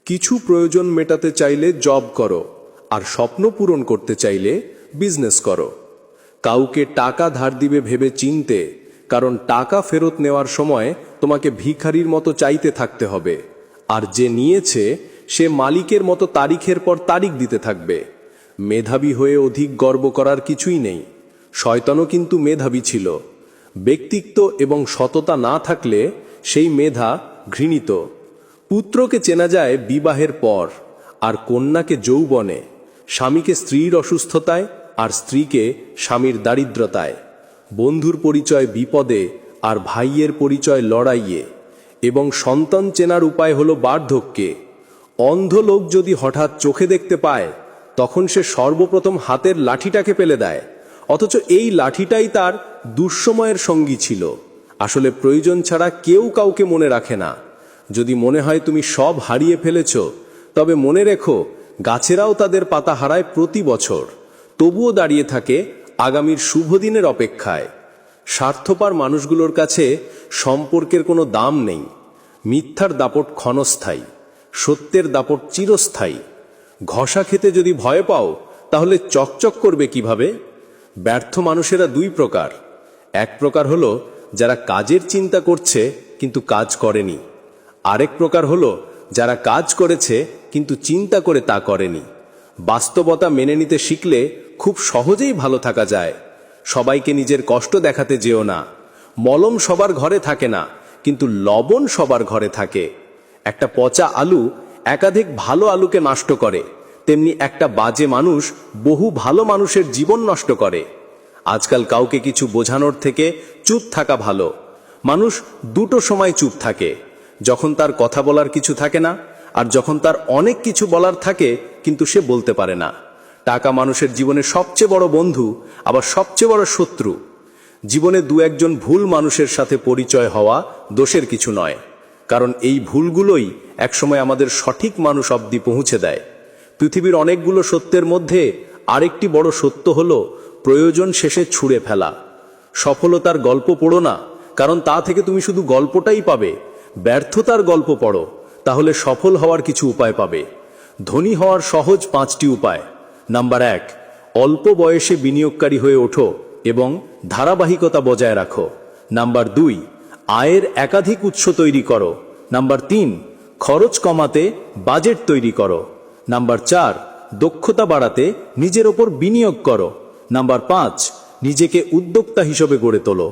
কিছু প্রয়োজন মেটাতে চাইলে জব করো, আর স্বপ্ন পূরণ করতে চাইলে বিজনেস করো। কাউকে টাকা ধার দিবে ভেবে চিনতে, কারণ টাকা ফেরত নেওয়ার সময় তোমাকে ভিখারির মতো চাইতে থাকতে হবে, আর যে নিয়েছে সে মালিকের মতো তারিখের পর তারিখ দিতে থাকবে। মেধাবী হয়ে অধিক গর্ব করার কিছুই নেই। শয়তানও কিন্তু মেধাবী ছিল। ব্যক্তিত্ব এবং সততা না থাকলে সেই মেধা ঘৃণিত। পুত্রকে চেনা যায় বিবাহের পর, আর কন্যাকে যৌবনে, স্বামীকে স্ত্রীর অসুস্থতায়, আর স্ত্রীকে স্বামীর দারিদ্রতায়, বন্ধুর পরিচয় বিপদে, আর ভাইয়ের পরিচয় লড়াইয়ে, এবং সন্তান চেনার উপায় হলো বার্ধক্যে। অন্ধ লোক যদি হঠাৎ চোখে দেখতে পায়, তখন সে সর্বপ্রথম হাতের লাঠিটাকে ফেলে দেয়, অথচ এই লাঠিটাই তার দুঃসময়ের সঙ্গী ছিল। আসলে প্রয়োজন ছাড়া কেউ কাউকে মনে রাখে না। যদি মনে হয় তুমি সব হারিয়ে ফেলেছ, তবে মনে রেখো গাছেরাও তাদের পাতা হারায় প্রতি বছর, তবুও দাঁড়িয়ে থাকে আগামীর শুভ দিনের অপেক্ষায়। স্বার্থপর মানুষগুলোর কাছে সম্পর্কের কোনো দাম নেই। মিথ্যার দাপট ক্ষণস্থায়ী, সত্যের দাপট চিরস্থায়ী। ঘষা খেতে যদি ভয় পাও, তাহলে চকচক করবে কিভাবে? ব্যর্থ মানুষেরা দুই প্রকার। এক প্রকার হলো যারা কাজের চিন্তা করছে কিন্তু কাজ করেনি। আরেক প্রকার হলো যারা কাজ করেছে কিন্তু চিন্তা করে তা করেনি। বাস্তবতা মেনে নিতে শিখলে খুব সহজেই ভালো থাকা যায়। সবাইকে নিজের কষ্ট দেখাতে যেও না। মলম সবার ঘরে থাকে না, কিন্তু লবণ সবার ঘরে থাকে। একটা পচা আলু একাধিক ভালো আলুকে নষ্ট করে, তেমনি একটা বাজে মানুষ বহু ভালো মানুষের জীবন নষ্ট করে। আজকাল কাউকে কিছু বোঝানোর থেকে চুপ থাকা ভালো। মানুষ দুটো সময় চুপ থাকে, যখন তার কথা বলার কিছু থাকে না, আর যখন তার অনেক কিছু বলার থাকে কিন্তু সে বলতে পারে না। টাকা মানুষের জীবনে সবচেয়ে বড় বন্ধু, আবার সবচেয়ে বড় শত্রু। জীবনে দু একজন ভুল মানুষের সাথে পরিচয় হওয়া দোষের কিছু নয়, কারণ এই ভুলগুলোই একসময় আমাদের সঠিক মানুষ অবধি পৌঁছে দেয়। পৃথিবীর অনেকগুলো সত্যের মধ্যে আরেকটি বড় সত্য হলো প্রয়োজন শেষে ছুঁড়ে ফেলা। সফলতার গল্প পড়ো না, কারণ তা থেকে তুমি শুধু গল্পটাই পাবে। ব্যর্থতার গল্প পড়ো, তাহলে সফল হওয়ার কিছু উপায় পাবে। ধনী হওয়ার সহজ 5টি উপায়। নাম্বার 1, অল্প বয়সে বিনিয়োগকারী হয়ে ওঠো এবং ধারাবাহিকতা বজায় রাখো। নাম্বার 2, আয়ের একাধিক উৎস তৈরি করো। নাম্বার 3, খরচ কমাতে বাজেট তৈরি করো। নাম্বার 4, দক্ষতা বাড়াতে নিজের ওপর বিনিয়োগ করো। নাম্বার 5, নিজেকে উদ্যোক্তা হিসেবে গড়ে তোলো।